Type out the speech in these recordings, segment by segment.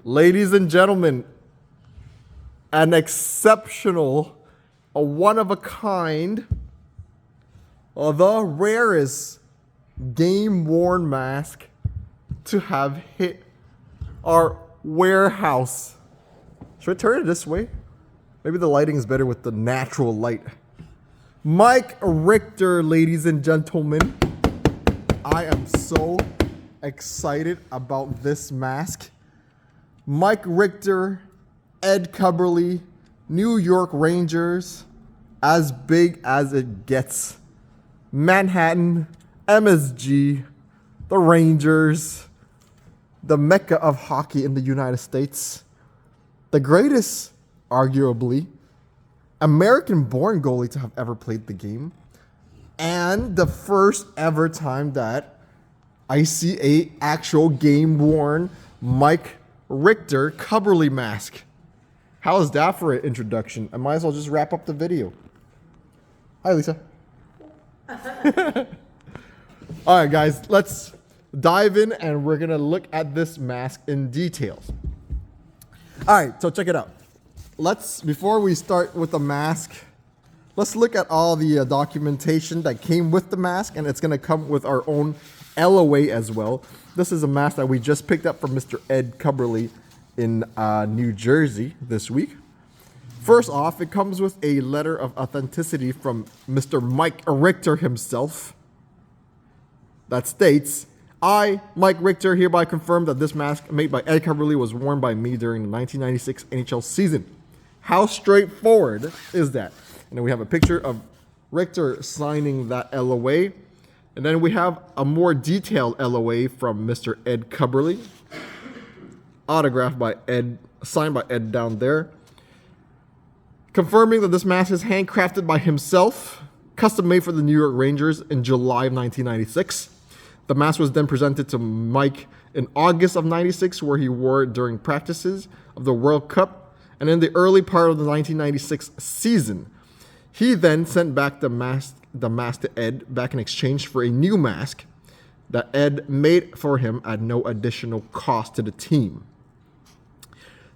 Ladies and gentlemen, an exceptional, a one-of-a-kind, the rarest game-worn mask to have hit our warehouse. Should I turn it this way? Maybe the lighting is better with the natural light. Mike Richter, ladies and gentlemen. I am so excited about this mask. Mike Richter, Ed Cubberly, New York Rangers, as big as it gets. Manhattan, MSG, the Rangers, the mecca of hockey in the United States. The greatest, arguably, American-born goalie to have ever played the game. And the first ever time that I see a actual game-worn Mike Richter Cubberly mask. How is that for an introduction? I might as well just wrap up the video. Hi, Lisa. All right, guys, let's dive in and we're going to look at this mask in details. All right, so check it out. Before we start with the mask, let's look at all the documentation that came with the mask, and it's going to come with our own LOA as well. This is a mask that we just picked up from Mr. Ed Cubberly in New Jersey this week. First off, it comes with a letter of authenticity from Mr. Mike Richter himself that states, I, Mike Richter, hereby confirm that this mask made by Ed Cubberly was worn by me during the 1996 NHL season. How straightforward is that? And then we have a picture of Richter signing that LOA. And then we have a more detailed LOA from Mr. Ed Cubberly, autographed by Ed, signed by Ed down there, confirming that this mask is handcrafted by himself, custom made for the New York Rangers in July of 1996. The mask was then presented to Mike in August of 96, where he wore it during practices of the World Cup and in the early part of the 1996 season. He then sent back the mask to Ed back in exchange for a new mask that Ed made for him at no additional cost to the team.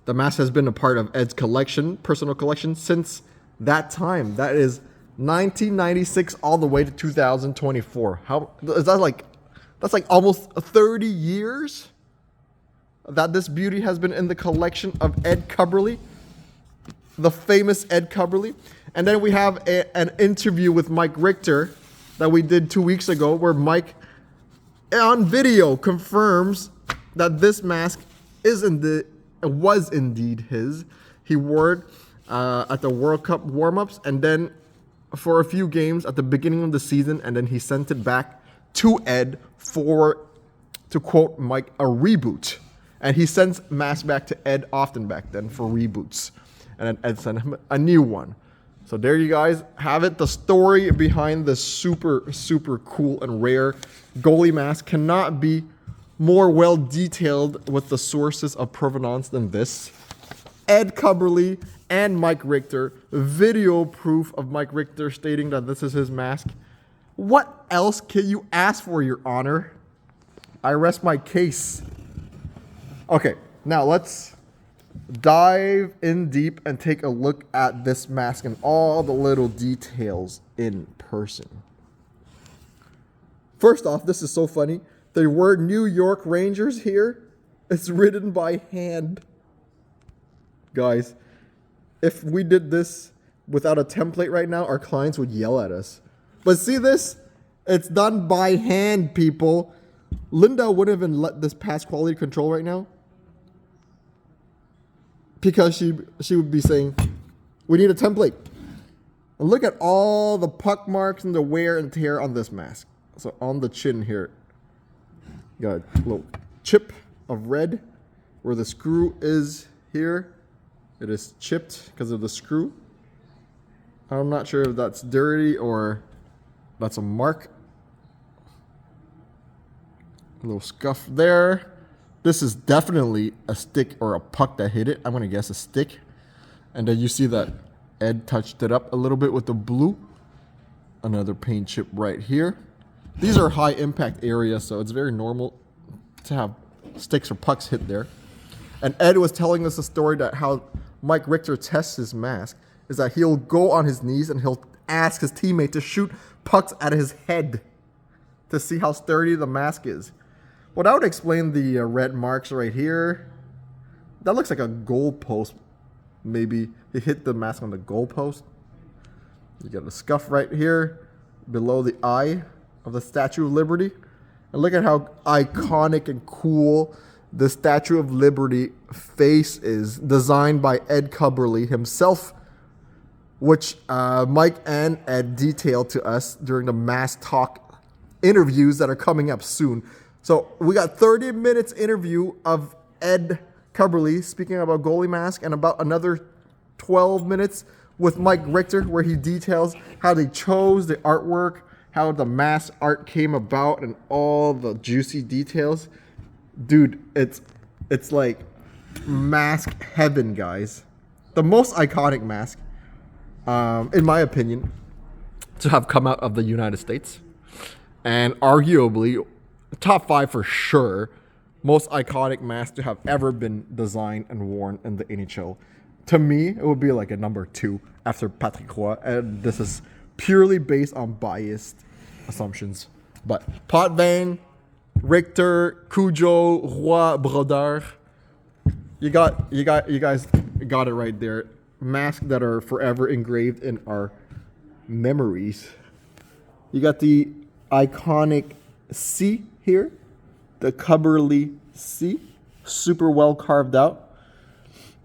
The mask has been a part of Ed's personal collection, since that time. That is 1996 all the way to 2024. How is that like? That's like almost 30 years that this beauty has been in the collection of Ed Cubberly, the famous Ed Cubberly. And then we have an interview with Mike Richter that we did 2 weeks ago, where Mike, on video, confirms that this mask was indeed his. He wore it at the World Cup warm-ups and then for a few games at the beginning of the season, and then he sent it back to Ed to quote Mike, a reboot. And he sends masks back to Ed often back then for reboots. And then Ed sent him a new one. So there you guys have it. The story behind this super, super cool and rare goalie mask cannot be more well detailed with the sources of provenance than this. Ed Cubberly and Mike Richter, video proof of Mike Richter stating that this is his mask. What else can you ask for, Your Honor? I rest my case. Okay, now let's dive in deep and take a look at this mask and all the little details in person. First off, this is so funny. The word New York Rangers here, it's written by hand. Guys, if we did this without a template right now, our clients would yell at us. But see this? It's done by hand, people. Linda wouldn't even let this pass quality control right now, because she would be saying, we need a template. And look at all the puck marks and the wear and tear on this mask. So on the chin here, you got a little chip of red where the screw is here. It is chipped because of the screw. I'm not sure if that's dirty or that's a mark. A little scuff there. This is definitely a stick or a puck that hit it. I'm going to guess a stick. And then you see that Ed touched it up a little bit with the blue. Another paint chip right here. These are high impact areas, so it's very normal to have sticks or pucks hit there. And Ed was telling us a story that how Mike Richter tests his mask is that he'll go on his knees and he'll ask his teammate to shoot pucks at his head to see how sturdy the mask is. Well, that would explain the red marks right here. That looks like a goal post. Maybe he hit the mask on the goal post. You got a scuff right here below the eye of the Statue of Liberty. And look at how iconic and cool the Statue of Liberty face is, designed by Ed Cubberly himself, which Mike and Ed detailed to us during the Mask Talk interviews that are coming up soon. So we got 30 minutes interview of Ed Cubberly speaking about goalie mask, and about another 12 minutes with Mike Richter, where he details how they chose the artwork, how the mask art came about, and all the juicy details. Dude, it's like mask heaven, guys. The most iconic mask, in my opinion, to have come out of the United States, and arguably top 5 for sure most iconic mask to have ever been designed and worn in the NHL. To me, it would be like a number 2 after Patrick Roy, and this is purely based on biased assumptions. But Potvin, Richter, Cujo, Roy, Brodeur, you guys got it right there. Masks that are forever engraved in our memories. You got the iconic C here, the Cubberly C, super well carved out.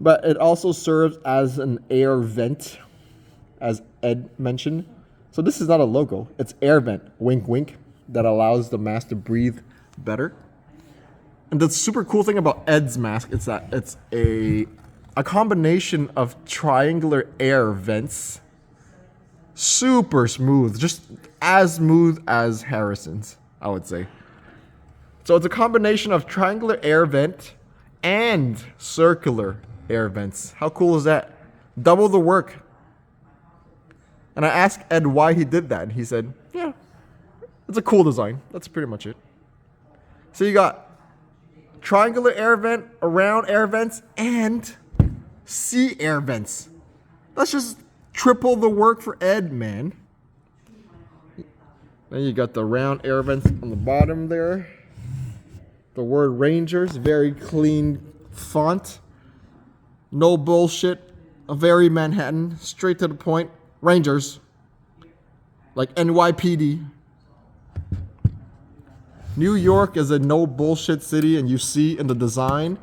But it also serves as an air vent, as Ed mentioned. So this is not a logo, it's air vent, wink wink, that allows the mask to breathe better. And the super cool thing about Ed's mask is that it's a combination of triangular air vents. Super smooth, just as smooth as Harrison's, I would say. So it's a combination of triangular air vent and circular air vents. How cool is that? Double the work. And I asked Ed why he did that, and he said, yeah, it's a cool design. That's pretty much it. So you got triangular air vent, around air vents, and C air vents. That's just triple the work for Ed, man. Then you got the round air vents on the bottom there. The word Rangers, very clean font. No bullshit. A very Manhattan, straight to the point. Rangers. Like NYPD. New York is a no bullshit city, and you see in the design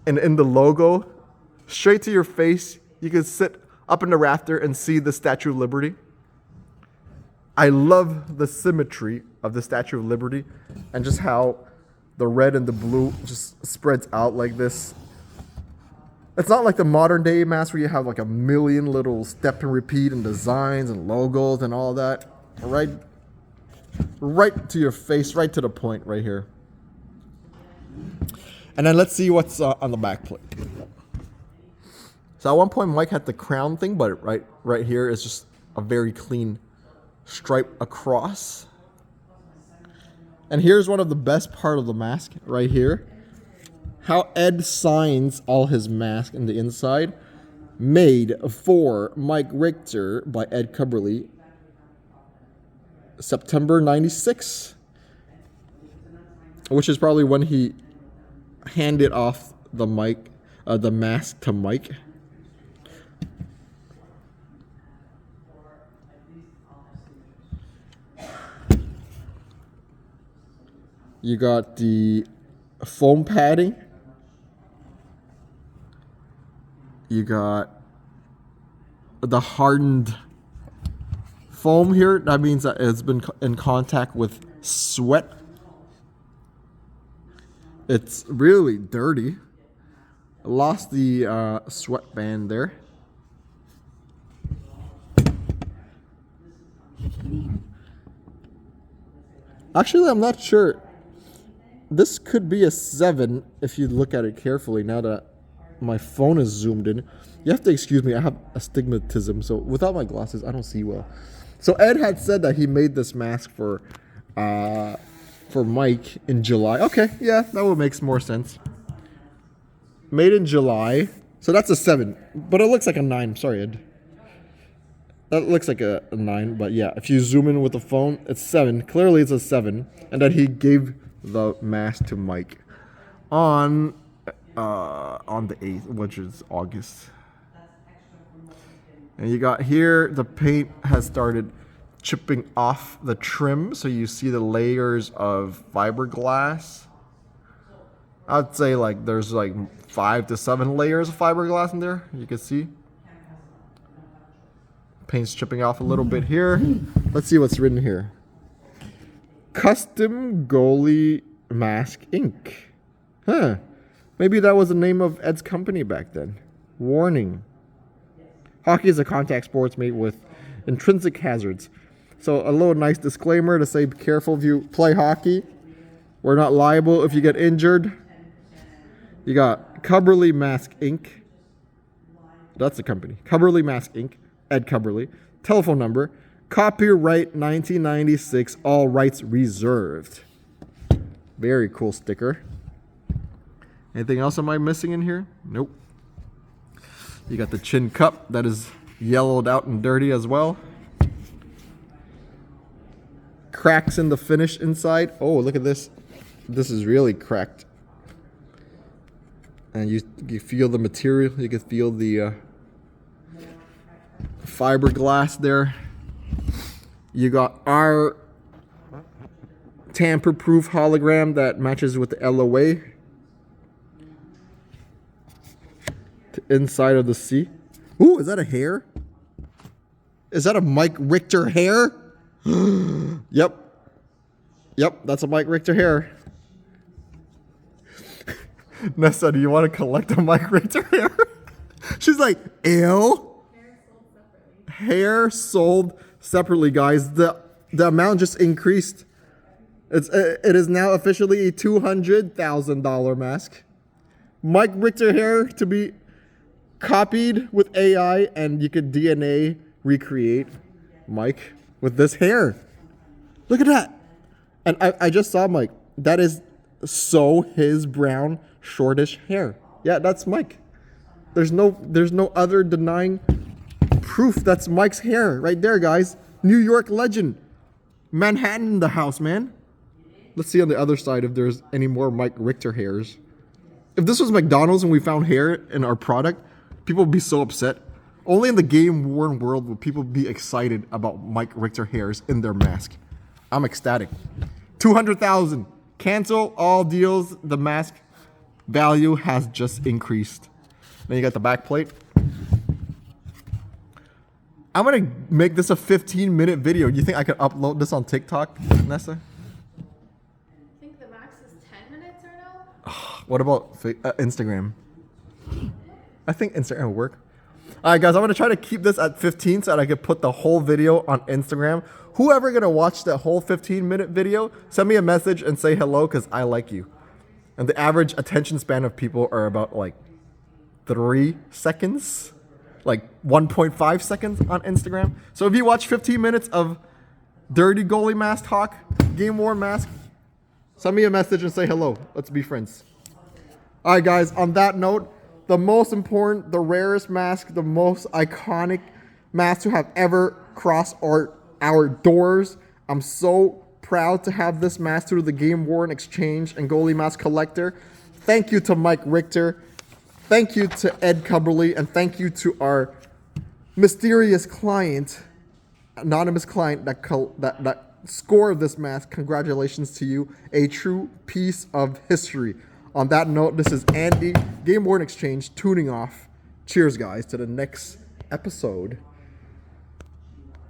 and in the logo, straight to your face, you can sit up in the rafter and see the Statue of Liberty. I love the symmetry of the Statue of Liberty and just how the red and the blue just spreads out like this. It's not like the modern day mask where you have like a million little step and repeat and designs and logos and all that. Right to your face, right to the point right here. And then let's see what's on the back plate. So at one point Mike had the crown thing, but right here is just a very clean stripe across. And here's one of the best part of the mask right here. How Ed signs all his mask in the inside. Made for Mike Richter by Ed Cubberly. September 96. Which is probably when he handed off the mask to Mike. You got the foam padding. You got the hardened foam here. That means that it's been in contact with sweat. It's really dirty. I lost the sweatband there. Actually, I'm not sure. This could be a 7 if you look at it carefully. Now that my phone is zoomed in, you have to excuse me. I have astigmatism, so without my glasses, I don't see well. So Ed had said that he made this mask for Mike in July. Okay, yeah, that would make more sense. Made in July. So that's a 7. But it looks like a 9. Sorry, Ed. That looks like a 9. But yeah, if you zoom in with the phone, it's 7. Clearly it's a 7. And then he gave the mask to Mike on the 8th, which is August. And you got here, the paint has started chipping off the trim. So you see the layers of fiberglass. I'd say like there's like 5 to 7 layers of fiberglass in there. You can see. Paint's chipping off a little bit here. Let's see what's written here. Custom Goalie Mask Ink. Huh. Maybe that was the name of Ed's company back then. Warning. Hockey is a contact sport made with intrinsic hazards. So a little nice disclaimer to say be careful if you play hockey. We're not liable if you get injured. You got Cubberly Mask Inc. That's the company. Cubberly Mask Inc. Ed Cubberly. Telephone number. Copyright 1996. All rights reserved. Very cool sticker. Anything else am I missing in here? Nope. You got the chin cup that is yellowed out and dirty as well. Cracks in the finish inside. Oh, look at this. This is really cracked. And you feel the material. You can feel the fiberglass there. You got our tamper-proof hologram that matches with the LOA. Inside of the C. Ooh, is that a hair? Is that a Mike Richter hair? Yep. Yep, that's a Mike Richter hair. Nessa, do you want to collect a Mike Richter hair? She's like, ew. Hair sold separately, guys. The amount just increased. It is now officially a $200,000 mask. Mike Richter hair to be copied with AI, and you could DNA recreate Mike with this hair. Look at that. And I just saw Mike. That is so his brown, shortish hair. Yeah, that's Mike. There's no other denying proof that's Mike's hair right there, guys. New York legend. Manhattan in the house, man. Let's see on the other side if there's any more Mike Richter hairs. If this was McDonald's and we found hair in our product, people would be so upset. Only in the game-worn world would people be excited about Mike Richter hairs in their mask. I'm ecstatic. 200,000. Cancel all deals. The mask value has just increased. Then you got the back plate. I'm going to make this a 15-minute video. You think I could upload this on TikTok, Nessa? I think the max is 10 minutes or no? What about Instagram? I think Instagram will work. All right, guys, I'm going to try to keep this at 15 so that I can put the whole video on Instagram. Whoever going to watch that whole 15-minute video, send me a message and say hello because I like you. And the average attention span of people are about like 3 seconds, like 1.5 seconds on Instagram. So if you watch 15 minutes of dirty goalie mask talk, game worn mask, send me a message and say hello. Let's be friends. All right, guys, on that note, the most important, the rarest mask, the most iconic mask to have ever crossed our doors. I'm so proud to have this mask through the Game Worn Exchange and Goalie Mask Collector. Thank you to Mike Richter. Thank you to Ed Cubberly. And thank you to our mysterious client, anonymous client that scored this mask. Congratulations to you. A true piece of history. On that note, this is Andy, Game Worn Exchange, tuning off. Cheers, guys, to the next episode.